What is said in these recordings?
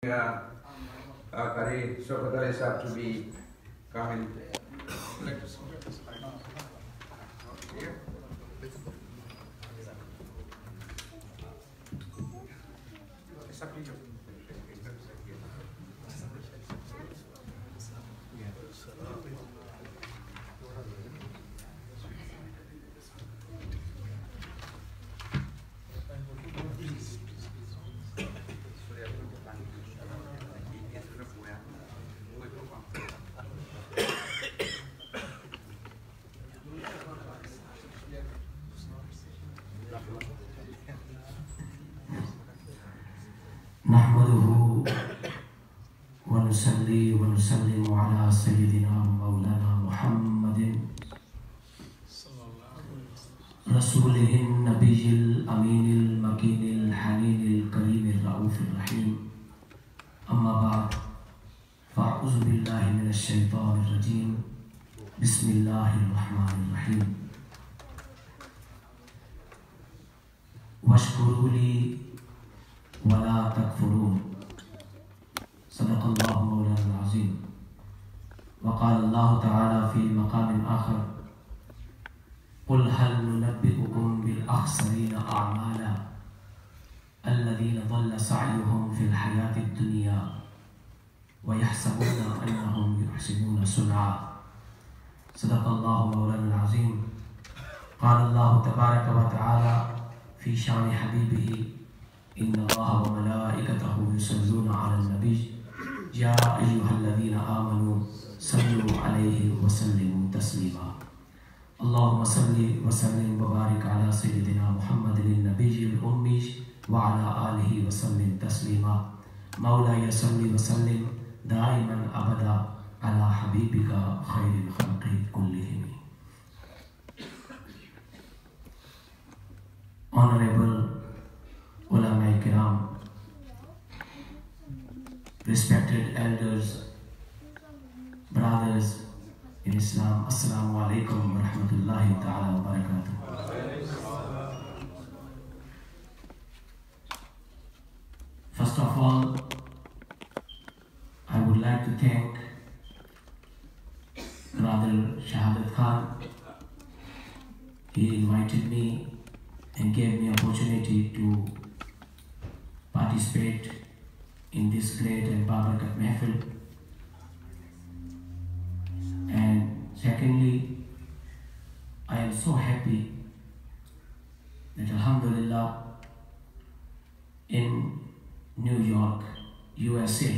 Kari Showkat Ali to be coming. نحمده ونصلي ونسلم على سيدنا مولانا محمد رسوله النبي الأمين المكين الحنين الكريم الرؤوف الرحيم أما بعد فأعوذ بالله من الشيطان الرجيم بسم الله الرحمن الرحيم واشكروا لي ولا تكفرون صدق الله مولانا العظيم. وقال الله تعالى في مقام آخر قل هل ننبئكم بالأخسرين أعمالا الذين ضل سعيهم في الحياة الدنيا ويحسبون أنهم يحسنون صنعا صدق الله مولانا العظيم. قال الله تبارك وتعالى في شان حبيبه إن الله وملائكته يصلون على النبي يا أيها الذين آمنوا صلوا عليه وسلموا تسليما. اللهم صل وسلم وبارك على سيدنا محمد النبي الأمي وعلى آله وسلم تسليما. مولاي صل وسلم دائما أبدا على حبيبك خير الخلق كلهم. Honorable Ulama Kiram, respected elders, brothers in Islam, Assalamu alaikum wa rahmatullahi ta'ala wa barakatuh. First of all, I would like to thank Brother Shahadat Khan. He invited me and gave me opportunity to participate in this great and Barakat Mahfil. And secondly, I am so happy that Alhamdulillah in New York, USA,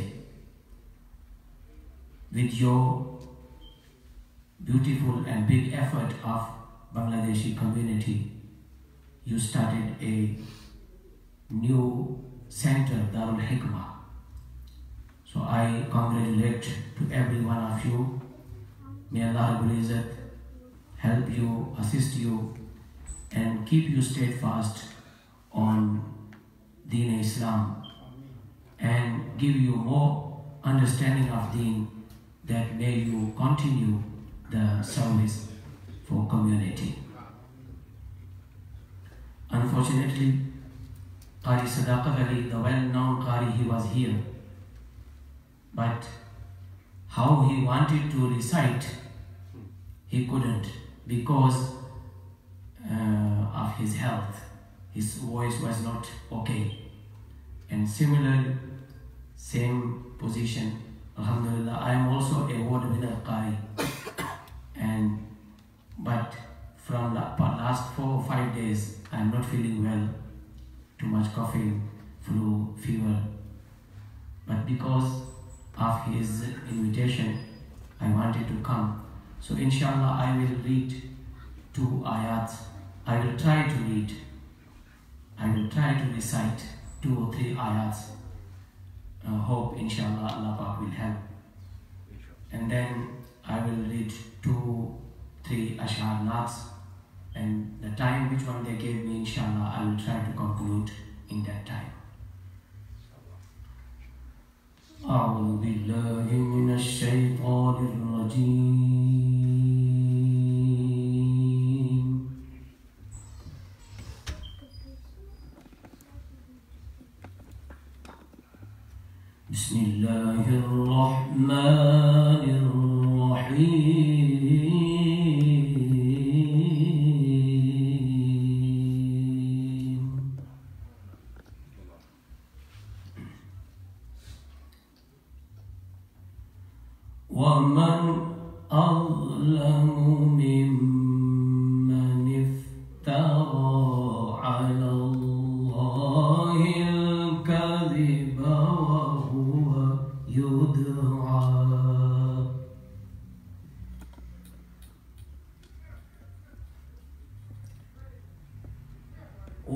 with your beautiful and big effort of Bangladeshi community, you started a new center, Daarul Hikmah. So I congratulate to every one of you. May Allah Rabbul Izzat help you, assist you, and keep you steadfast on Deen Islam and give you more understanding of Deen, that may you continue the service for community. Unfortunately, Kari Showkat Ali, the well-known Kari, he was here. But how he wanted to recite, he couldn't because of his health. His voice was not okay. And similarly, same position, Alhamdulillah, I am also a award winner Kari. But from the last 4 or 5 days, I am not feeling well. Too much coughing, flu, fever. But because of his invitation, I wanted to come. So inshallah, I will read 2 ayats. I will try to read. I will try to recite 2 or 3 ayats. Hope inshallah Allah Pak will help. And then I will read 2, 3 ashar nats. And the time which one they gave me, inshallah, I will try to conclude in that time. أعوذ بالله من الشيطان الرجيم. Bismillahirrahmanirrahim. وَمَنْ أَظْلَمُ مِمَّنِ افْتَرَى عَلَى اللَّهِ الْكَذِبَ وَهُوَ يُدْعَى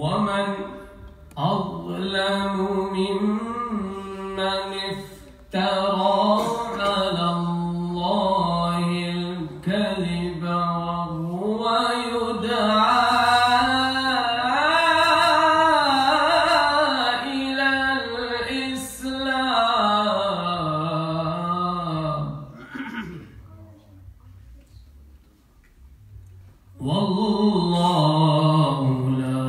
وَمَنْ أَظْلَمُ مِمَّنِ افْتَرَى على الله الكذب وهو يدعى إلى الإسلام والله لا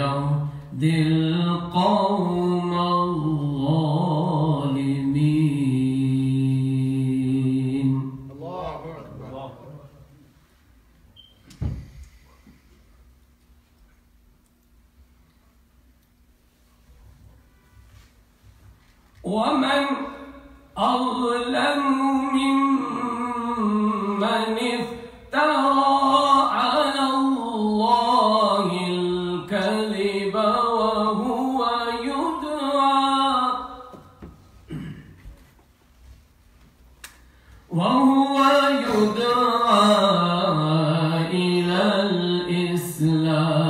يهدي القوم الظالمين. ومن أظلم ممن افترى على الله الكذب وهو يدعى إلى الإسلام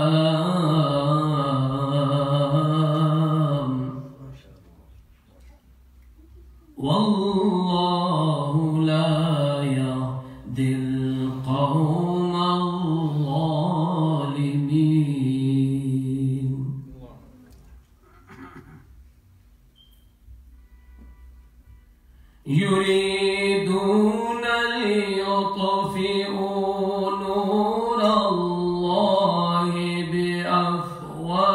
والله لا يهدي القوم الظالمين. يريدون ليطفئوا نور الله بأفواههم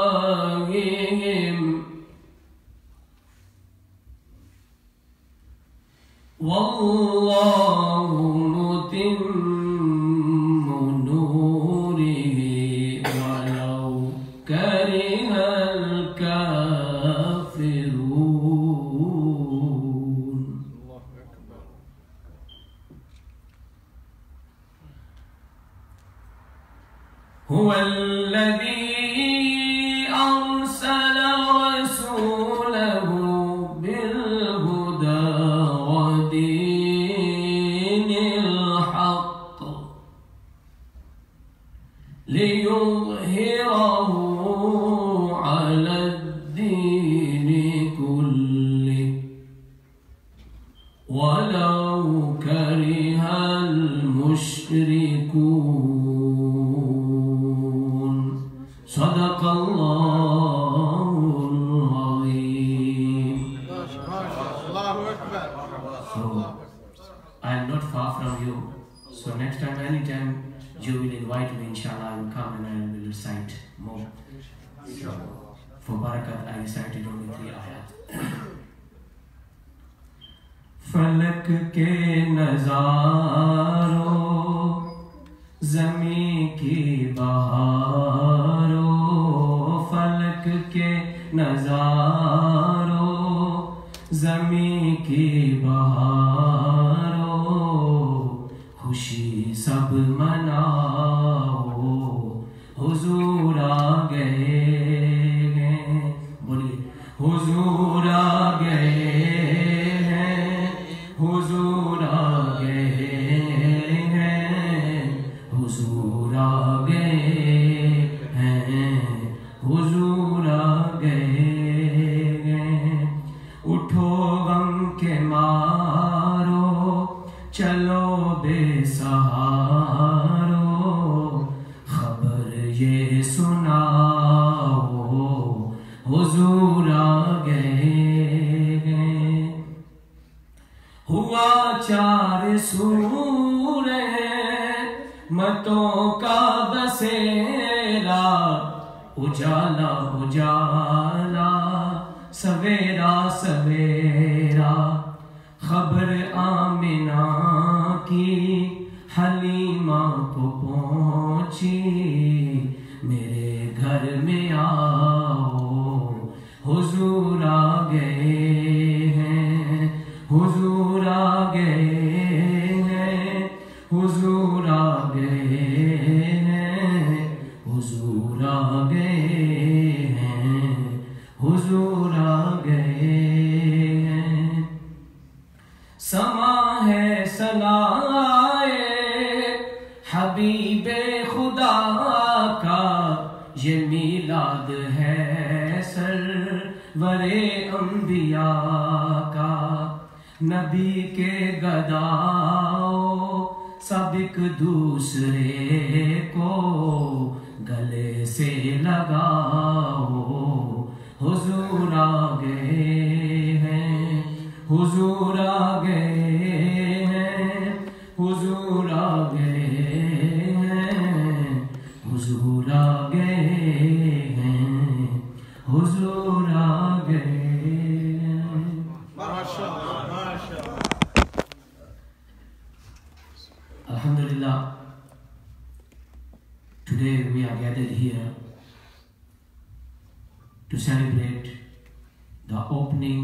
والله متم نوره ولو كره الكافرون. هو الذي أرسل رسوله بالهدى ودين الحق ليظهره على الدين كله ولو كره المشركون. صدق الله العظيم. So, I am not far from you. So next time, anytime you will invite me, inshallah, I will come and I will recite more. So, for barakat, I recited only 3 ayat. फलक के नज़ारों ज़मीं की बहारों फलक के नज़ारों ज़मीं की बहारों खुशी सब मनाओ हुजूर आ गए हैं. बोलिए हुजूर आ गए हैं, हुजूर आ गए हैं, हुजूर आ गए हैं, हुजूर आ गए हैं. उठो गम के मारो चलो बेसहारो खबर ये सुनाओ हुजूर आ गए हैं. हुआ 4 सूरे मतों का बसेरा उजाला उजाला सवेरा सवेरा नबी के गदाओ सब एक दूसरे को गले से लगाओ हुजूर आ गए हैं हुजूर आ गए हैं हुजूर आ गए हैं हुजूर आ गए हैं हुजूर आ गए हैं। माशाअल्लाह माशाअल्लाह। Alhamdulillah, today we are gathered here to celebrate the opening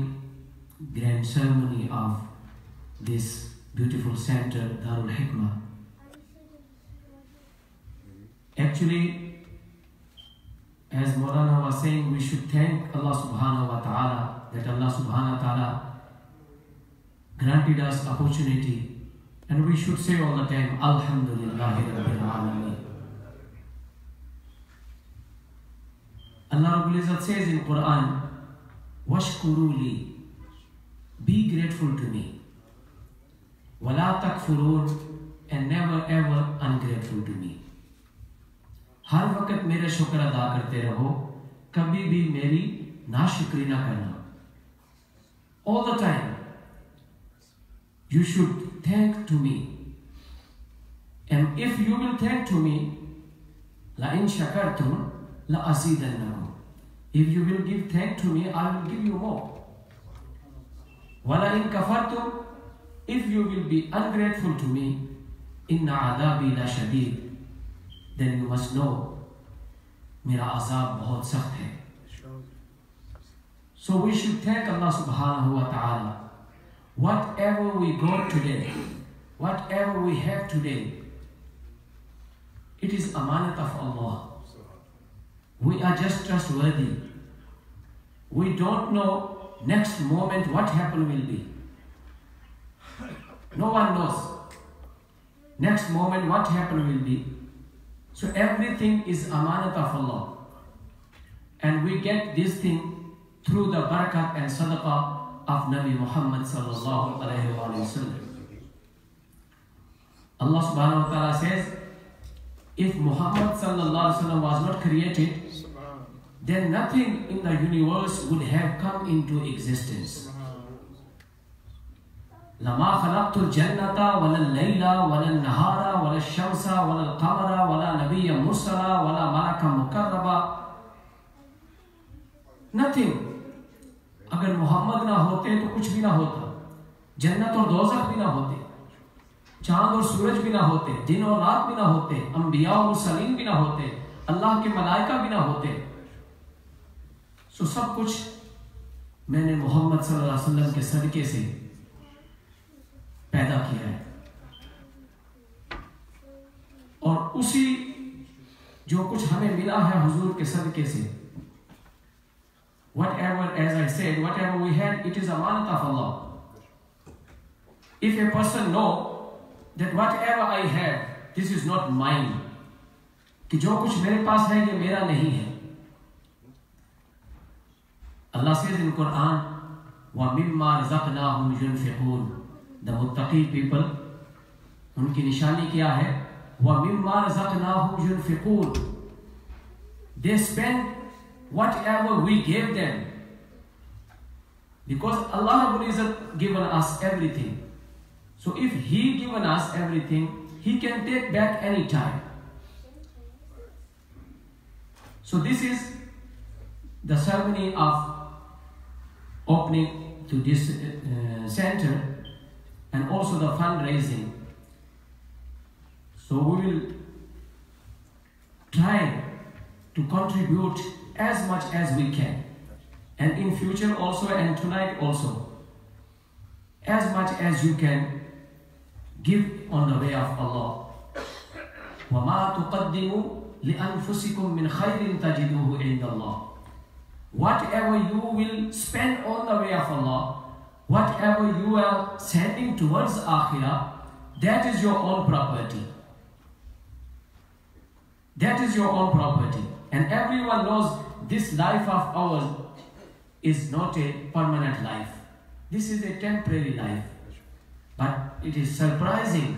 grand ceremony of this beautiful center, Daarul Hikmah. Actually, as Maulana was saying, we should thank Allah subhanahu wa ta'ala that Allah subhanahu wa ta'ala granted us opportunity, and we should say all the time, Alhamdulillahi Rabbil Alameen. Allah Rabbul Izzat says in Quran, Washkuruli, be grateful to me. Wala takfurun, and never ever ungrateful to me. हर वक्त मेरे शुक्र अदा करते रहो, कभी भी मेरी नाशुक्री ना करना. All the time, you should thank to me. And if you will thank to me, la in shakartum la azidannakum. If you will give thank to me, I will give you more. Wala in kafartum, if you will be ungrateful to me, inna adabi la shadid, then you must know mera azab bahut sakht hai. So we should thank Allah subhanahu wa ta'ala. Whatever we got today, whatever we have today, it is amanat of Allah. We are just trustworthy. We don't know next moment what happen will be. No one knows next moment what happen will be. So everything is amanat of Allah. And we get this thing through the barakat and sadaqah of Nabi Muhammad sallallahu alayhi wa sallam. Allah subhanahu wa ta'ala says, if Muhammad sallallahu alayhi wa sallam was not created, then nothing in the universe would have come into existence. لما خلقت الجنة ولا الليل ولا النهار ولا الشمس ولا القمر ولا نبي مرسلا ولا ملكا مقربا. Nothing. अगर मोहम्मद ना होते तो कुछ भी ना होता, जन्नत और दोज़ख भी ना होते, चांद और सूरज भी ना होते, दिन और रात भी ना होते, अंबिया और मुरसलीन भी ना होते, अल्लाह के मलाइका भी ना होते. सो सब कुछ मैंने मोहम्मद सल्लल्लाहु अलैहि वसल्लम के सदके से पैदा किया है. और उसी जो कुछ हमें मिला है हुजूर के सदके से, whatever, as I said, whatever we had, it is amanat of Allah. If a person know that whatever I have, this is not mine, कि जो कुछ मेरे पास है ये मेरा नहीं है. Allah says in Quran, وَمِمَّا رَزَقْنَاهُمْ يُنْفِقُونَ. The muttaqi people, उनकी निशानी क्या है? وَمِمَّا رَزَقْنَاهُمْ يُنْفِقُونَ. They spend whatever we gave them, because Allah has given us everything. So if He given us everything, He can take back any time. So this is the ceremony of opening to this center, and also the fundraising. So we will try to contribute as much as we can, and in future also, and tonight also, as much as you can give on the way of Allah. وَمَا تُقَدِّمُوا لِأَنفُسِكُم مِّنْ خَيْرٍ تَجِدُوهُ عِندَ اللَّهِ. Whatever you will spend on the way of Allah, whatever you are sending towards Akhirah, that is your own property. That is your own property. And everyone knows this life of ours is not a permanent life. this is a temporary life, but it is surprising.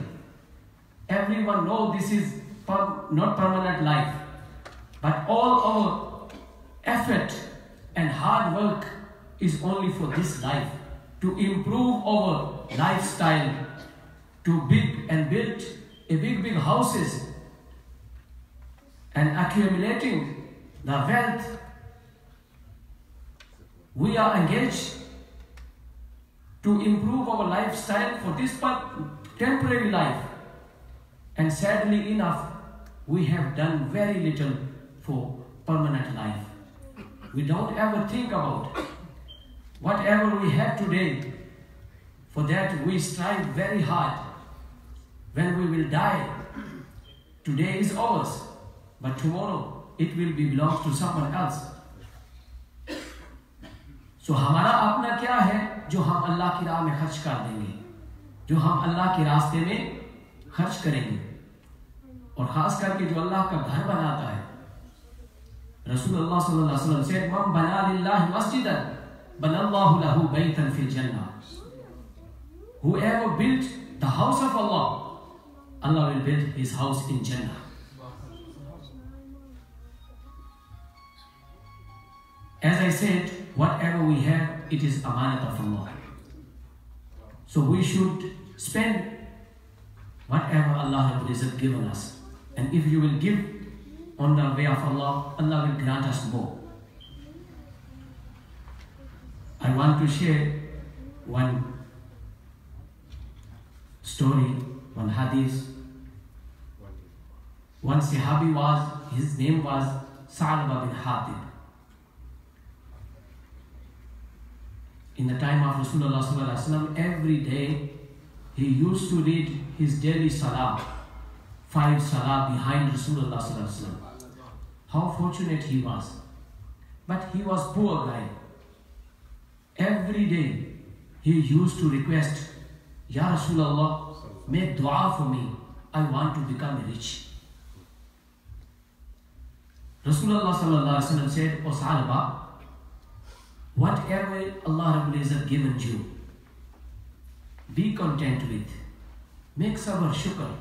Everyone knows this is not permanent life, but all our effort and hard work is only for this life, to improve our lifestyle, to build a big houses and accumulating the wealth. We are engaged to improve our lifestyle for this temporary life, and sadly enough, we have done very little for permanent life. We don't ever think about whatever we have today. For that we strive very hard. When we will die, today is ours, but tomorrow it will be belongs to someone else. So हमारा अपना क्या है जो हम अल्लाह की राह में खर्च कर देंगे, जो हम अल्लाह के रास्ते में खर्च करेंगे, और खास करके जो अल्लाह का घर बनाता है. रसूलुल्लाह सल्लल्लाहु अलैहि वसल्लम said, "Man bana lillahi masjidan, banallahu lahu baytan fil jannah." Whoever built the house of Allah, Allah will build his house in Jannah. As I said, whatever we have, it is amanat of Allah. So we should spend whatever Allah has given us. And if you will give on the way of Allah, Allah will grant us more. I want to share one story, one hadith. One Sahabi his name was Sa'laba bin Hatib. In the time of Rasulullah sallallahu alaihi wasallam, every day he used to read his daily salah, 5 salah behind Rasulullah sallallahu alaihi wasallam. How fortunate he was. But he was poor guy. Every day he used to request, "Ya Rasulullah, make dua for me. I want to become rich." Rasulullah sallallahu alaihi wasallam said, "O Sa'laba, whatever Allah Rabbul Izzat given you, be content with. Make sabr, shukr.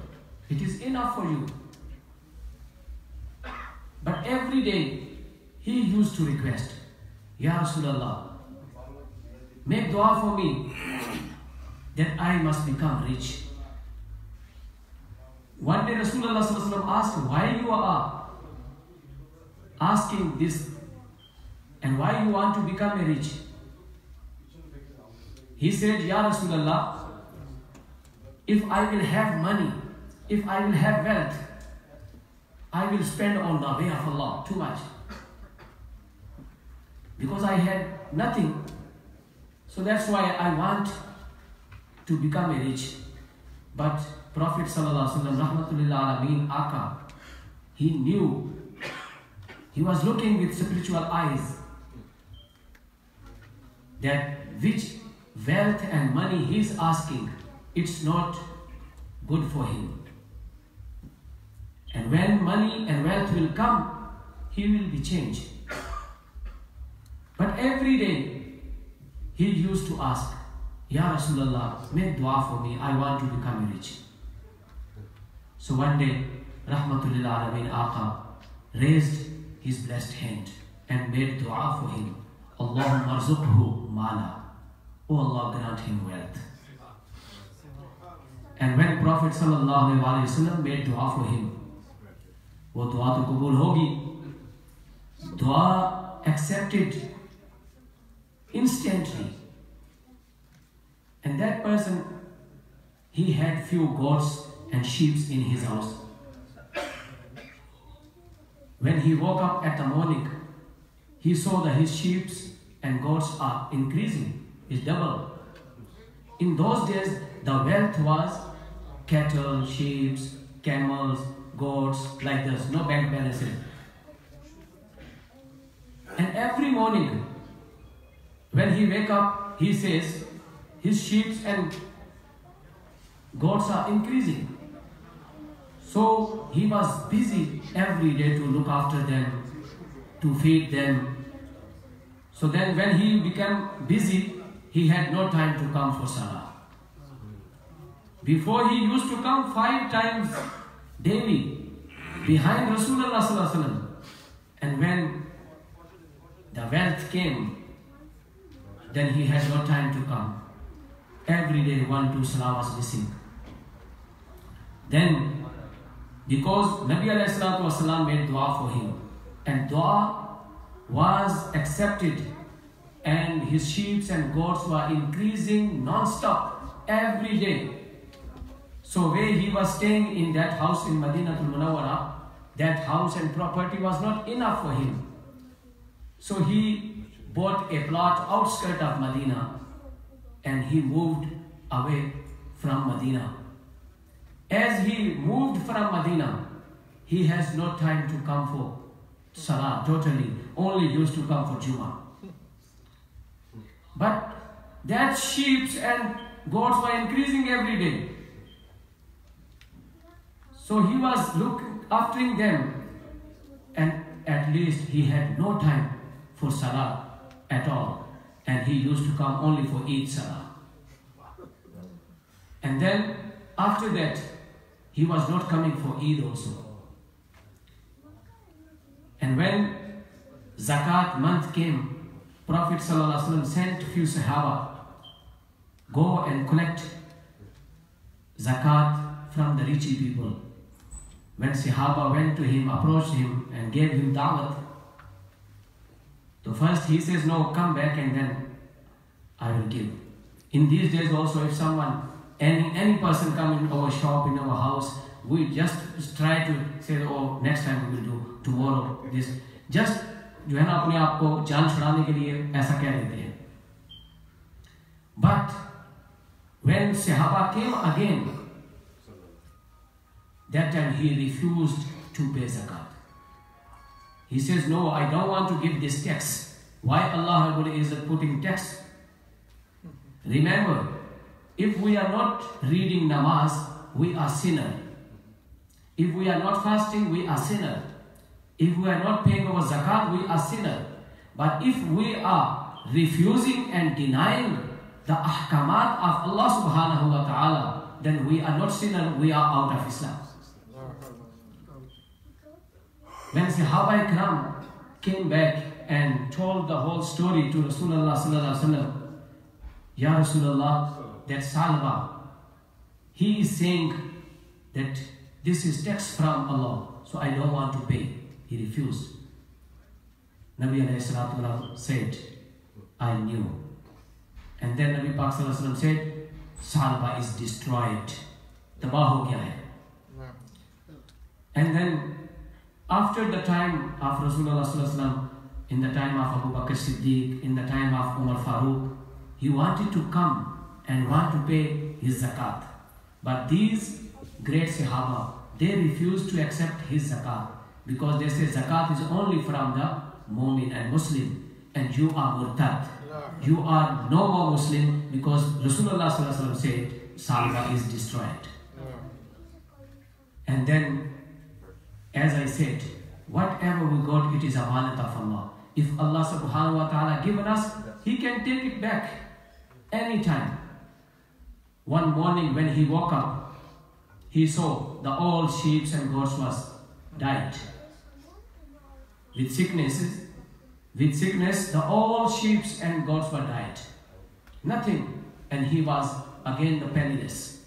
It is enough for you." But every day he used to request, "Ya Rasulullah, make dua for me that I must become rich." One day Rasulullah sallallahu alaihi wasallam asked, "Why you are asking this, and why you want to become a rich?" He said, "Ya Rasulullah, if I will have money, if I will have wealth, I will spend on the way of Allah too much. Because I had nothing, so that's why I want to become a rich." But Prophet sallallahu alaihi wasallam, rahmatullahi alayhi, Aka, he knew, he was looking with spiritual eyes, that which wealth and money he is asking, it's not good for him. And when money and wealth will come, he will be changed. But every day he used to ask, "Ya Rasulullah, make dua for me, I want to become rich." So one day, rahmatullahi alayhi, Aka raised his blessed hand and made dua for him. "Allahumma arzuqhu mala." Oh Allah, grant him wealth. And when Prophet sallallahu alaihi wasallam made dua for him, वो दुआ तो कबूल होगी, दुआ accepted instantly. And that person, he had few goats and sheep in his house. When he woke up at the morning, he saw that his sheep and goats are increasing, is double. In those days, the wealth was cattle, sheep, camels, goats, like this, no bank balances. And every morning, when he wake up, he says, his sheep and goats are increasing. So he was busy every day to look after them, to feed them. So then when he became busy, he had no time to come for salah. Before he used to come 5 times daily behind Rasulullah sallallahu alaihi wasallam. And when the wealth came, then he had no time to come. Every day 1-2 salah was missing. Then, because Nabi alayhi salatu wasalam made dua for him, and dua was accepted, and his sheep and goats were increasing non-stop every day. So where he was staying in that house in Madinatul Munawwara, that house and property was not enough for him. So he bought a plot outskirts of Medina and he moved away from Medina. As he moved from Medina, he has no time to come for Salah totally, only used to come for Jummah. But that sheep and goats were increasing every day. So he was looking after them, and at least he had no time for Salah at all, and he used to come only for Eid Salah. And then after that, he was not coming for Eid also. And when Zakat month came, Prophet ﷺ sent few Sahaba, go and collect Zakat from the rich people. When Sahaba went to him, approached him and gave him da'wat, so first he says, no, come back and then I will give. In these days also, if someone, any person come in our shop, in our house, we just try to say, oh, next time we will do, tomorrow, this. Just, जो है ना अपने आप को जान छुड़ाने के लिए ऐसा कह देते हैं. But when Sahaba came again, that time he refused to pay zakat. He says, no, I don't want to give this tax. Why Allah is putting tax? Remember, if we are not reading namaz, we are sinner. If we are not fasting, we are sinner. If we are not paying our zakat, we are sinner. But if we are refusing and denying the ahkamat of Allah subhanahu wa ta'ala, then we are not sinner, we are out of Islam. When Sahaba Ikram came back and told the whole story to Rasulullah sallallahu alaihi wasallam, Ya Rasulullah, that Salba, he is saying that this is tax from Allah, so I don't want to pay. He refused. Nabi alayhi salatu wasallam said, I knew. And then Nabi Pak sallallahu alaihi wasallam said, Salba is destroyed. Tabah ho gaya hai. And then after the time of Rasulullah sallallahu alaihi wasallam, in the time of Abu Bakr Siddiq, in the time of Umar Farooq, he wanted to come and want to pay his zakat. But these great Sahaba, they refused to accept his zakat because they say zakat is only from the mu'min and Muslim, and you are murtad. You are no more Muslim because Rasulullah sallallahu alaihi wasallam said Salva is destroyed. And then, as I said, whatever we got, it is amanat of Allah. If Allah subhanahu wa ta'ala given us, He can take it back anytime. One morning when he woke up, he saw the old sheep and goats was died. With sickness, the old sheep and goats were died. Nothing. And he was again the penniless.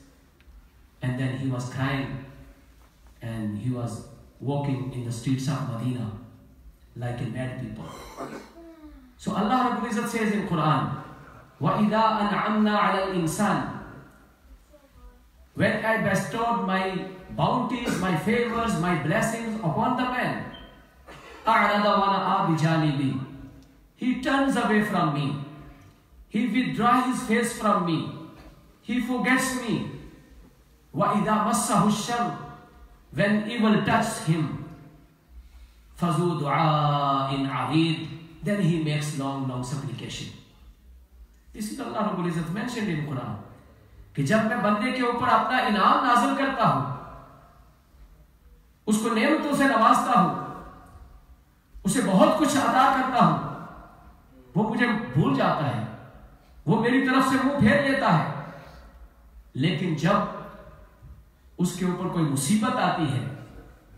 And then he was crying. And he was walking in the streets of Medina like a mad people. So Allah Rabbul Izzat says in Quran, وَإِذَا أَنْعَمْنَا عَلَى الْإِنسَانِ, when I bestowed my bounties, my favors, my blessings upon the man, أَعْرَضَ وَنَأَى بِجَانِبِي, he turns away from me. He withdraws his face from me. He forgets me. وَإِذَا مَسَّهُ الشَّرُّ, when evil touches him, فَذُو دُعَاءٍ عَرِيضٍ, then he makes long supplication. This is Allah Rabbul Izzat mentioned in Quran. कि जब मैं बंदे के ऊपर अपना इनाम नाज़िल करता हूँ, उसको नेमतों से नवाजता हूँ, उसे बहुत कुछ अता करता हूँ, वो मुझे भूल जाता है, वो मेरी तरफ से मुंह फेर लेता है, लेकिन जब उसके ऊपर कोई मुसीबत आती है,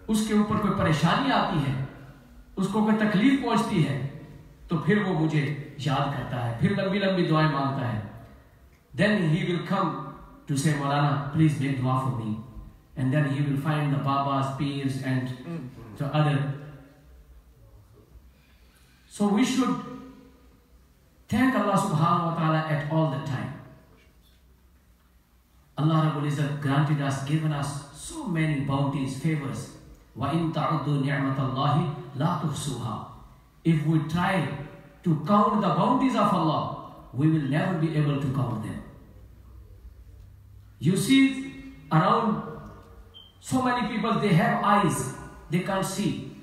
उसके ऊपर कोई परेशानी आती है, उसको कोई तकलीफ पहुंचती है, तो फिर वो मुझे याद करता है, फिर लंबी लंबी दुआएं मांगता है. Then he will come to say, Maulana, please make dua for me. And then he will find the Babas, Peers and the other. So we should thank Allah subhanahu wa ta'ala at all the time. Allah Rabbul Izzat granted us, given us so many bounties, favors. وَإِن تَعُدُّوا نِعْمَةَ اللَّهِ لَا تُحْصُوهَا. If we try to count the bounties of Allah, we will never be able to count them. You see around so many people, they have eyes, they can't see.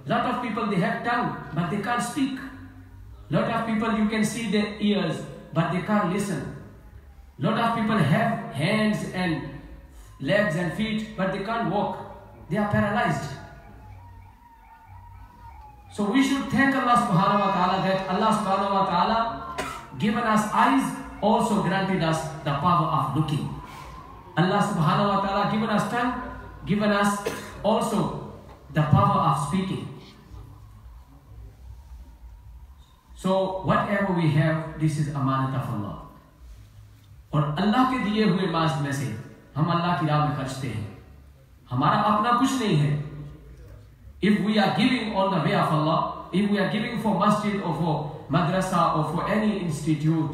Lot of people, they have tongue, but they can't speak. Lot of people, you can see their ears, but they can't listen. Lot of people have hands and legs and feet, but they can't walk. They are paralyzed. So we should thank Allah subhanahu wa ta'ala that Allah subhanahu wa ta'ala given us eyes, also granted us the power of looking. Allah subhanahu wa ta'ala given us tongue, given us also the power of speaking. So whatever we have, this is amanat of Allah. और अल्लाह के दिए हुए माल में से हम अल्लाह की राह में खर्चते हैं. हमारा अपना कुछ नहीं है. If we are giving on the way of Allah, if we are giving for masjid or for madrasa or for any institute,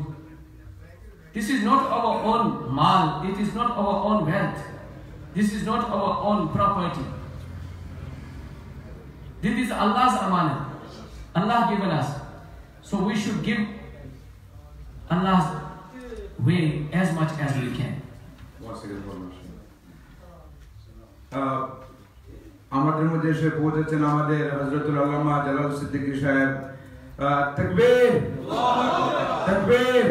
this is not our own mal, it is not our own wealth, this is not our own property. This is Allah's amanah. Allah given us. So we should give Allah's way as much as we can. আমাদের মধ্যে এসে পৌঁছেছেন আমাদের হযরতুল আল্লামা জালাল সিদ্দিকী সাহেব. তাকবীর, তাকবীর.